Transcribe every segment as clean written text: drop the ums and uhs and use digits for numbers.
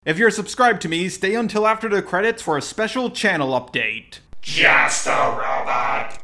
If you're subscribed to me, stay until after the credits for a special channel update. Just a robot.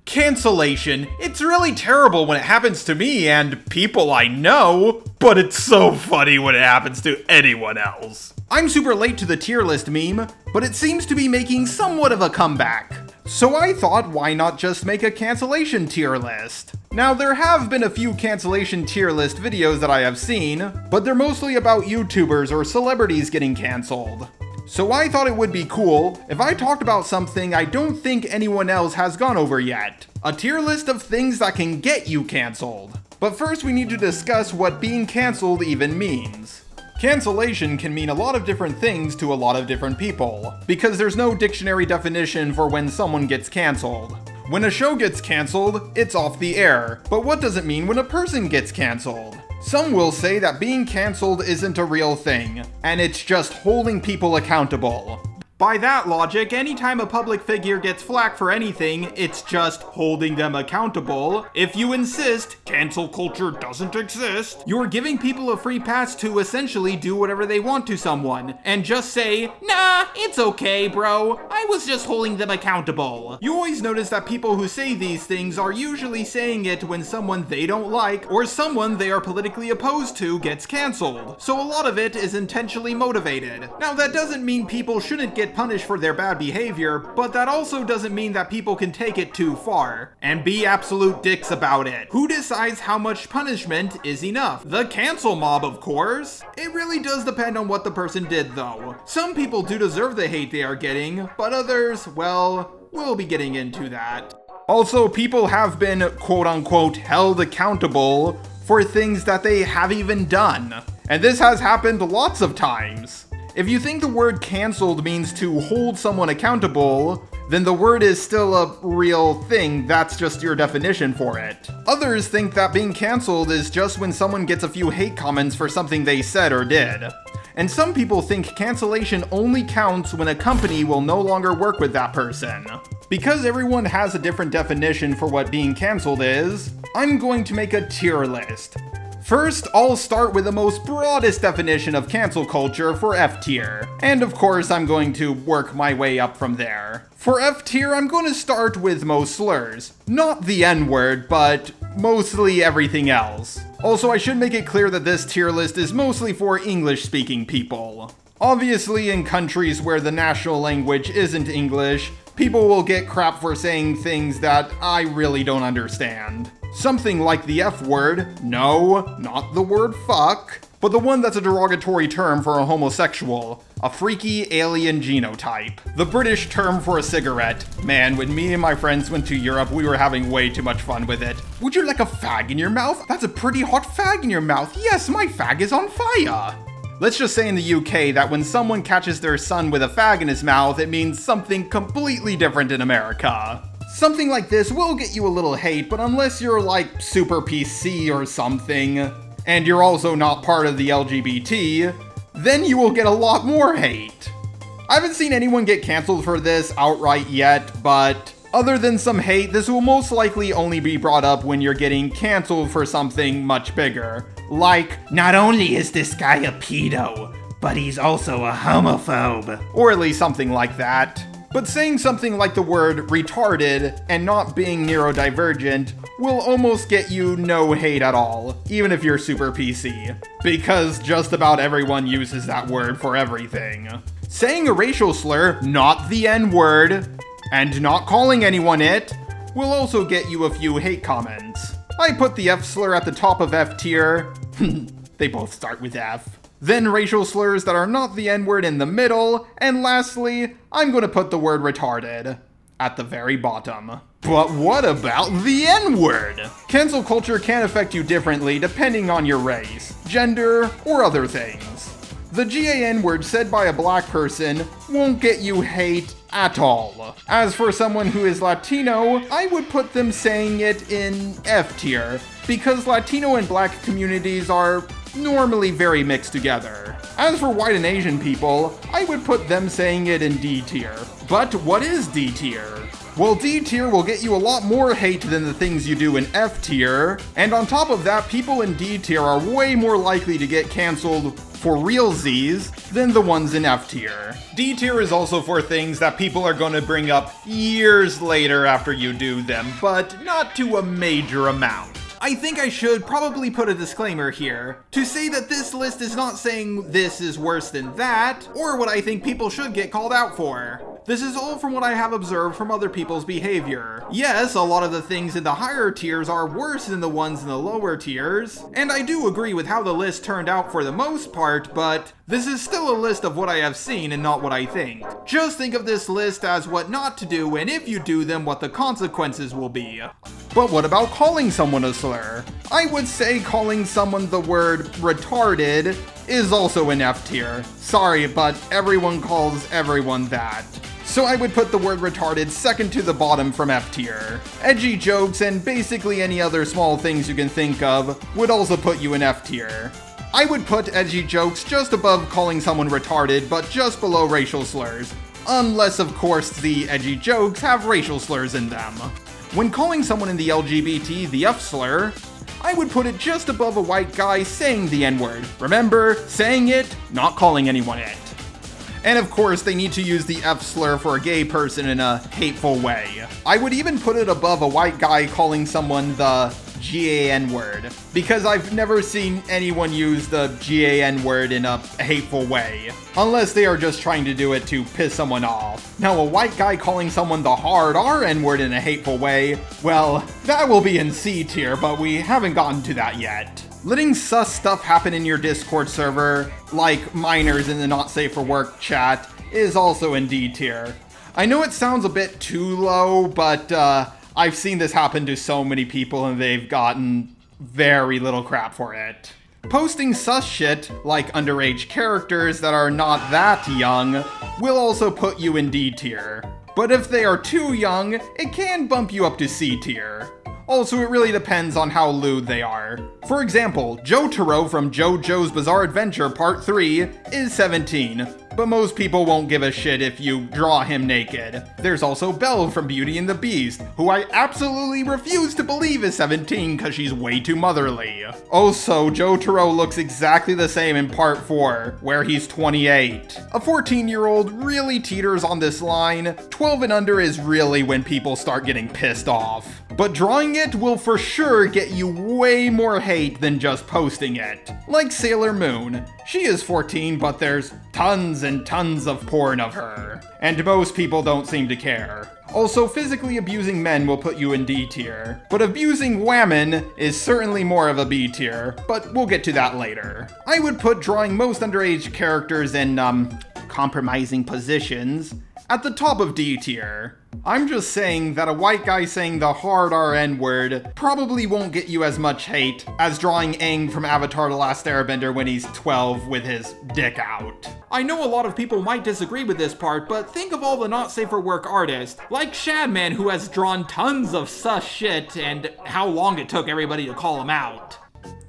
Cancellation. It's really terrible when it happens to me and people I know, but it's so funny when it happens to anyone else. I'm super late to the tier list meme, but it seems to be making somewhat of a comeback. So I thought, why not just make a cancellation tier list? Now, there have been a few cancellation tier list videos that I have seen, but they're mostly about YouTubers or celebrities getting cancelled. So I thought it would be cool if I talked about something I don't think anyone else has gone over yet. A tier list of things that can get you cancelled. But first we need to discuss what being cancelled even means. Cancellation can mean a lot of different things to a lot of different people, because there's no dictionary definition for when someone gets cancelled. When a show gets cancelled, it's off the air, but what does it mean when a person gets cancelled? Some will say that being cancelled isn't a real thing, and it's just holding people accountable. By that logic, anytime a public figure gets flack for anything, it's just holding them accountable. If you insist cancel culture doesn't exist, you're giving people a free pass to essentially do whatever they want to someone, and just say, nah, it's okay, bro. I was just holding them accountable. You always notice that people who say these things are usually saying it when someone they don't like, or someone they are politically opposed to gets cancelled. So a lot of it is intentionally motivated. Now that doesn't mean people shouldn't get punished for their bad behavior, but that also doesn't mean that people can take it too far and be absolute dicks about it. Who decides how much punishment is enough? The cancel mob, of course. It really does depend on what the person did, though. Some people do deserve the hate they are getting, but others, well, we'll be getting into that. Also, people have been quote-unquote held accountable for things that they haven't even done. And this has happened lots of times. If you think the word cancelled means to hold someone accountable, then the word is still a real thing, that's just your definition for it. Others think that being cancelled is just when someone gets a few hate comments for something they said or did. And some people think cancellation only counts when a company will no longer work with that person. Because everyone has a different definition for what being cancelled is, I'm going to make a tier list. First, I'll start with the most broadest definition of cancel culture for F tier. And of course, I'm going to work my way up from there. For F tier, I'm going to start with most slurs. Not the N-word, but mostly everything else. Also, I should make it clear that this tier list is mostly for English-speaking people. Obviously, in countries where the national language isn't English, people will get crap for saying things that I really don't understand. Something like the F word, no, not the word fuck, but the one that's a derogatory term for a homosexual, a freaky alien genotype. The British term for a cigarette. Man, when me and my friends went to Europe, we were having way too much fun with it. Would you like a fag in your mouth? That's a pretty hot fag in your mouth. Yes, my fag is on fire. Let's just say in the UK that when someone catches their son with a fag in his mouth, it means something completely different in America. Something like this will get you a little hate, but unless you're like super PC or something, and you're also not part of the LGBT, then you will get a lot more hate. I haven't seen anyone get cancelled for this outright yet, but other than some hate, this will most likely only be brought up when you're getting cancelled for something much bigger. Like, not only is this guy a pedo, but he's also a homophobe. Or at least something like that. But saying something like the word retarded and not being neurodivergent will almost get you no hate at all, even if you're super PC. Because just about everyone uses that word for everything. Saying a racial slur, not the N-word, and not calling anyone it, will also get you a few hate comments. I put the F slur at the top of F tier. They both start with F. Then racial slurs that are not the N-word in the middle, and lastly, I'm going to put the word retarded at the very bottom. But what about the N-word? Cancel culture can affect you differently depending on your race, gender, or other things. The GAN word said by a black person won't get you hate at all. As for someone who is Latino, I would put them saying it in F tier, because Latino and black communities are normally very mixed together. As for white and Asian people, I would put them saying it in D tier. But what is D tier? Well, D tier will get you a lot more hate than the things you do in F tier, and on top of that, people in D tier are way more likely to get cancelled for realsies than the ones in F tier. D tier is also for things that people are going to bring up years later after you do them, but not to a major amount. I think I should probably put a disclaimer here to say that this list is not saying this is worse than that, or what I think people should get called out for. This is all from what I have observed from other people's behavior. Yes, a lot of the things in the higher tiers are worse than the ones in the lower tiers, and I do agree with how the list turned out for the most part, but this is still a list of what I have seen and not what I think. Just think of this list as what not to do, and if you do them, what the consequences will be. But what about calling someone a slur? I would say calling someone the word retarded is also an F tier. Sorry, but everyone calls everyone that. So I would put the word retarded second to the bottom from F tier. Edgy jokes and basically any other small things you can think of would also put you in F tier. I would put edgy jokes just above calling someone retarded, but just below racial slurs. Unless, of course, the edgy jokes have racial slurs in them. When calling someone in the LGBT the F slur, I would put it just above a white guy saying the N-word. Remember, saying it, not calling anyone it. And of course, they need to use the F slur for a gay person in a hateful way. I would even put it above a white guy calling someone the GAN word, because I've never seen anyone use the GAN word in a hateful way, unless they are just trying to do it to piss someone off. Now, a white guy calling someone the hard RN word in a hateful way, well, that will be in C tier, but we haven't gotten to that yet. Letting sus stuff happen in your Discord server, like minors in the not safe for work chat, is also in D tier. I know it sounds a bit too low, but I've seen this happen to so many people and they've gotten very little crap for it. Posting sus shit, like underage characters that are not that young, will also put you in D tier. But if they are too young, it can bump you up to C tier. Also, it really depends on how lewd they are. For example, Jotaro from JoJo's Bizarre Adventure Part 3 is 17, but most people won't give a shit if you draw him naked. There's also Belle from Beauty and the Beast, who I absolutely refuse to believe is 17 because she's way too motherly. Also, Jotaro looks exactly the same in Part 4, where he's 28. A 14-year-old really teeters on this line. 12 and under is really when people start getting pissed off. But drawing it will for sure get you way more hate than just posting it. Like Sailor Moon. She is 14, but there's tons and tons of porn of her. And most people don't seem to care. Also, physically abusing men will put you in D tier. But abusing women is certainly more of a B tier, but we'll get to that later. I would put drawing most underage characters in, compromising positions at the top of D tier. I'm just saying that a white guy saying the hard RN word probably won't get you as much hate as drawing Aang from Avatar: The Last Airbender when he's 12 with his dick out. I know a lot of people might disagree with this part, but think of all the not safe for work artists, like Shadman, who has drawn tons of sus shit, and how long it took everybody to call him out.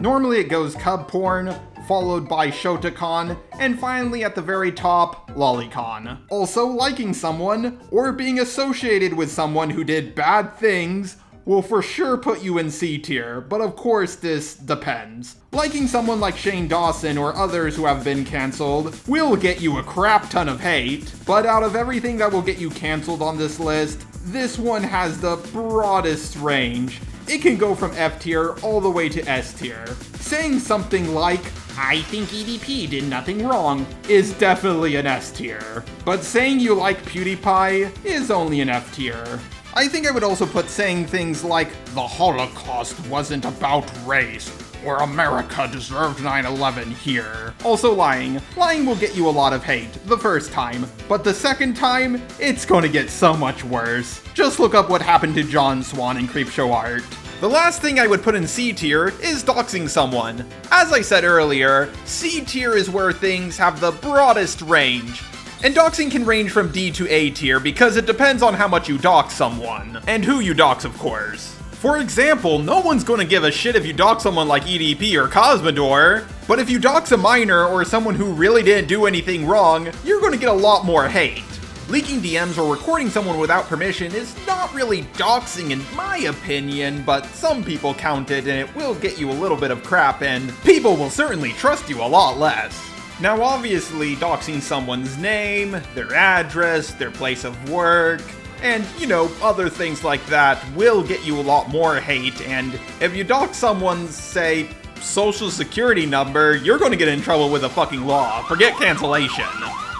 Normally it goes cub porn, followed by Shotacon, and finally at the very top, Lolicon. Also, liking someone, or being associated with someone who did bad things, will for sure put you in C tier, but of course this depends. Liking someone like Shane Dawson or others who have been cancelled will get you a crap ton of hate, but out of everything that will get you cancelled on this list, this one has the broadest range. It can go from F tier all the way to S tier. Saying something like, "I think EDP did nothing wrong," is definitely an S tier. But saying you like PewDiePie is only an F tier. I think I would also put saying things like, "The Holocaust wasn't about race," or "America deserved 9/11 here." Also lying. Lying will get you a lot of hate the first time, but the second time, it's going to get so much worse. Just look up what happened to John Swan in Creepshow Art. The last thing I would put in C tier is doxing someone. As I said earlier, C tier is where things have the broadest range. And doxing can range from D to A tier because it depends on how much you dox someone. And who you dox, of course. For example, no one's gonna give a shit if you dox someone like EDP or Cosmodor, but if you dox a minor or someone who really didn't do anything wrong, you're gonna get a lot more hate. Leaking DMs or recording someone without permission is not really doxing in my opinion, but some people count it and it will get you a little bit of crap and people will certainly trust you a lot less. Now obviously doxing someone's name, their address, their place of work, and, you know, other things like that will get you a lot more hate, and if you dox someone's, say, social security number, you're gonna get in trouble with the fucking law. Forget cancellation.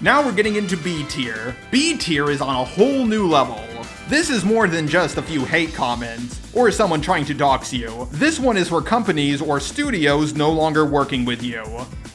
Now we're getting into B tier. B tier is on a whole new level. This is more than just a few hate comments, or someone trying to dox you. This one is for companies or studios no longer working with you.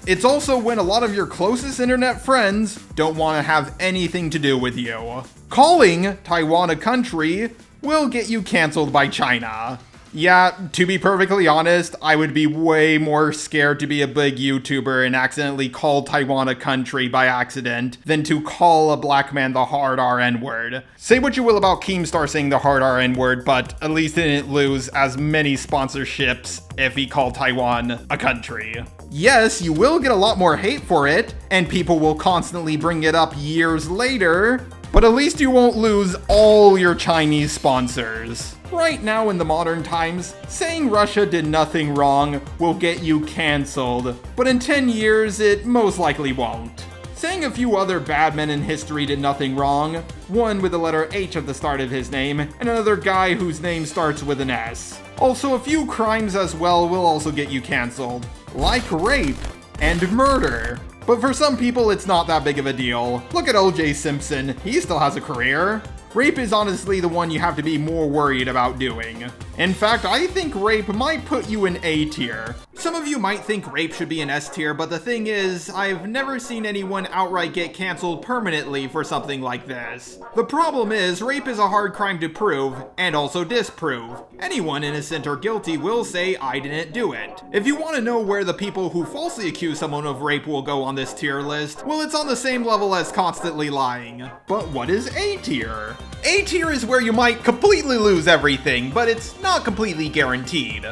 It's also when a lot of your closest internet friends don't want to have anything to do with you. Calling Taiwan a country will get you canceled by China. Yeah, to be perfectly honest, I would be way more scared to be a big YouTuber and accidentally call Taiwan a country by accident than to call a black man the hard R N-word. Say what you will about Keemstar saying the hard R N-word, but at least he didn't lose as many sponsorships if he called Taiwan a country. Yes, you will get a lot more hate for it, and people will constantly bring it up years later, but at least you won't lose all your Chinese sponsors. Right now in the modern times, saying Russia did nothing wrong will get you cancelled, but in 10 years it most likely won't. Saying a few other bad men in history did nothing wrong, one with the letter H at the start of his name, and another guy whose name starts with an S. Also, a few crimes as well will also get you cancelled, like rape and murder. But for some people, it's not that big of a deal. Look at O.J. Simpson, he still has a career. Rape is honestly the one you have to be more worried about doing. In fact, I think rape might put you in A tier. Some of you might think rape should be in S tier, but the thing is, I've never seen anyone outright get cancelled permanently for something like this. The problem is, rape is a hard crime to prove, and also disprove. Anyone innocent or guilty will say, I didn't do it. If you want to know where the people who falsely accuse someone of rape will go on this tier list, well, it's on the same level as constantly lying. But what is A tier? A tier is where you might completely lose everything, but it's not completely guaranteed.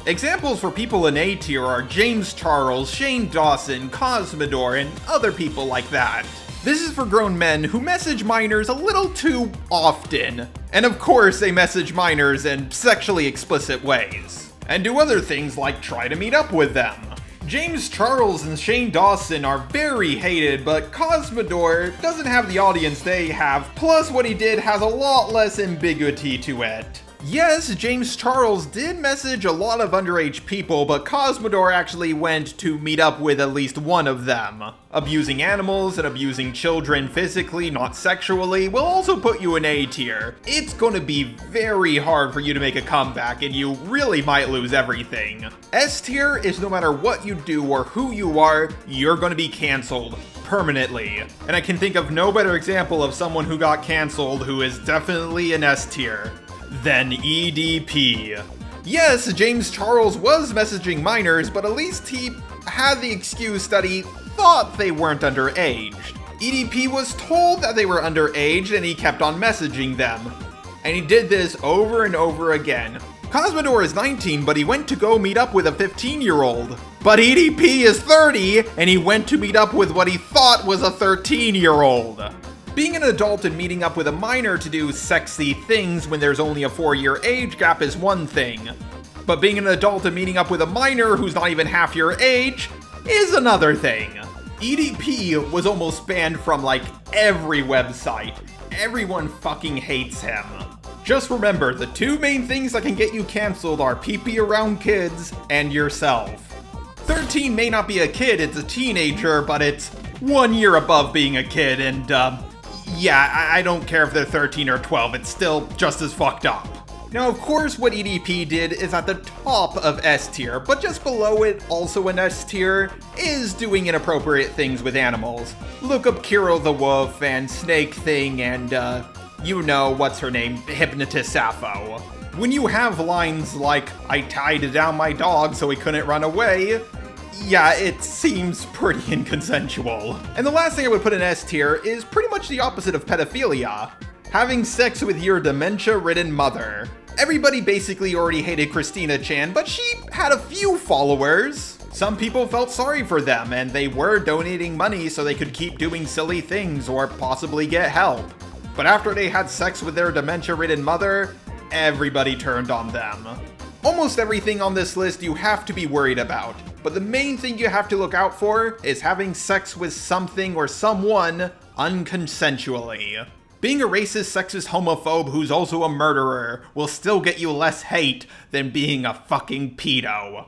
Examples for people in A tier are James Charles, Shane Dawson, Cosmodore, and other people like that. This is for grown men who message minors a little too often. And of course, they message minors in sexually explicit ways. And do other things like try to meet up with them. James Charles and Shane Dawson are very hated, but Cosmodore doesn't have the audience they have, plus what he did has a lot less ambiguity to it. Yes, James Charles did message a lot of underage people, but Cosmodore actually went to meet up with at least one of them. Abusing animals and abusing children physically, not sexually, will also put you in A tier. It's gonna be very hard for you to make a comeback, and you really might lose everything. S tier is no matter what you do or who you are, you're gonna be cancelled. Permanently. And I can think of no better example of someone who got cancelled who is definitely an S tier than EDP. Yes, James Charles was messaging minors, but at least he had the excuse that he thought they weren't underage. EDP was told that they were underage and he kept on messaging them. And he did this over and over again. Cosmodore is 19, but he went to go meet up with a 15-year-old. But EDP is 30, and he went to meet up with what he thought was a 13-year-old. Being an adult and meeting up with a minor to do sexy things when there's only a 4-year age gap is one thing. But being an adult and meeting up with a minor who's not even half your age is another thing. EDP was almost banned from like every website. Everyone fucking hates him. Just remember, the two main things that can get you cancelled are pee-pee around kids and yourself. 13 may not be a kid, it's a teenager, but it's 1 year above being a kid, and yeah, I don't care if they're 13 or 12, it's still just as fucked up. Now, of course, what EDP did is at the top of S tier, but just below it, also in S tier, is doing inappropriate things with animals. Look up Kiro the Wolf and Snake Thing and, you know, what's her name, Hypnotist Sappho. When you have lines like, I tied down my dog so he couldn't run away, yeah, it seems pretty inconsensual. And the last thing I would put in S tier is pretty much the opposite of pedophilia. Having sex with your dementia-ridden mother. Everybody basically already hated Christina Chan, but she had a few followers. Some people felt sorry for them, and they were donating money so they could keep doing silly things or possibly get help. But after they had sex with their dementia-ridden mother, everybody turned on them. Almost everything on this list you have to be worried about, but the main thing you have to look out for is having sex with something or someone unconsensually. Being a racist, sexist homophobe who's also a murderer will still get you less hate than being a fucking pedo.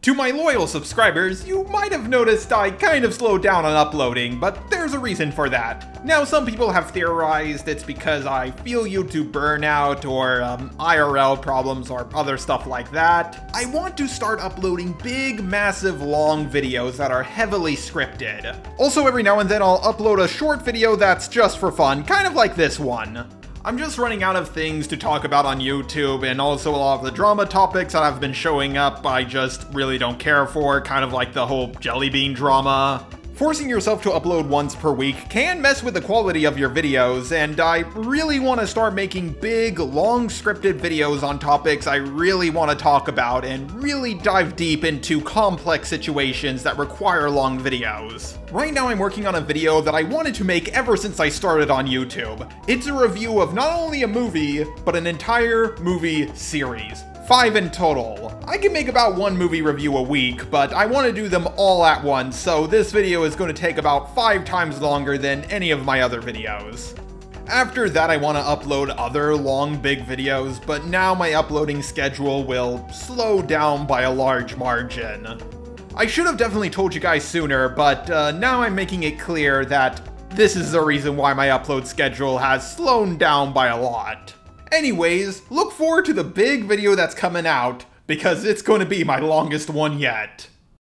To my loyal subscribers, you might have noticed I kind of slowed down on uploading, but there's a reason for that. Now, some people have theorized it's because I feel YouTube burnout or IRL problems or other stuff like that. I want to start uploading big, massive, long videos that are heavily scripted. Also, every now and then I'll upload a short video that's just for fun, kind of like this one. I'm just running out of things to talk about on YouTube, and also a lot of the drama topics that have been showing up I just really don't care for, kind of like the whole jelly bean drama. Forcing yourself to upload once per week can mess with the quality of your videos, and I really want to start making big, long scripted videos on topics I really want to talk about and really dive deep into complex situations that require long videos. Right now I'm working on a video that I wanted to make ever since I started on YouTube. It's a review of not only a movie, but an entire movie series. 5 in total. I can make about 1 movie review a week, but I want to do them all at once, so this video is going to take about 5 times longer than any of my other videos. After that, I want to upload other long, big videos, but now my uploading schedule will slow down by a large margin. I should have definitely told you guys sooner, but now I'm making it clear that this is the reason why my upload schedule has slowed down by a lot. Anyways, look forward to the big video that's coming out, because it's going to be my longest one yet.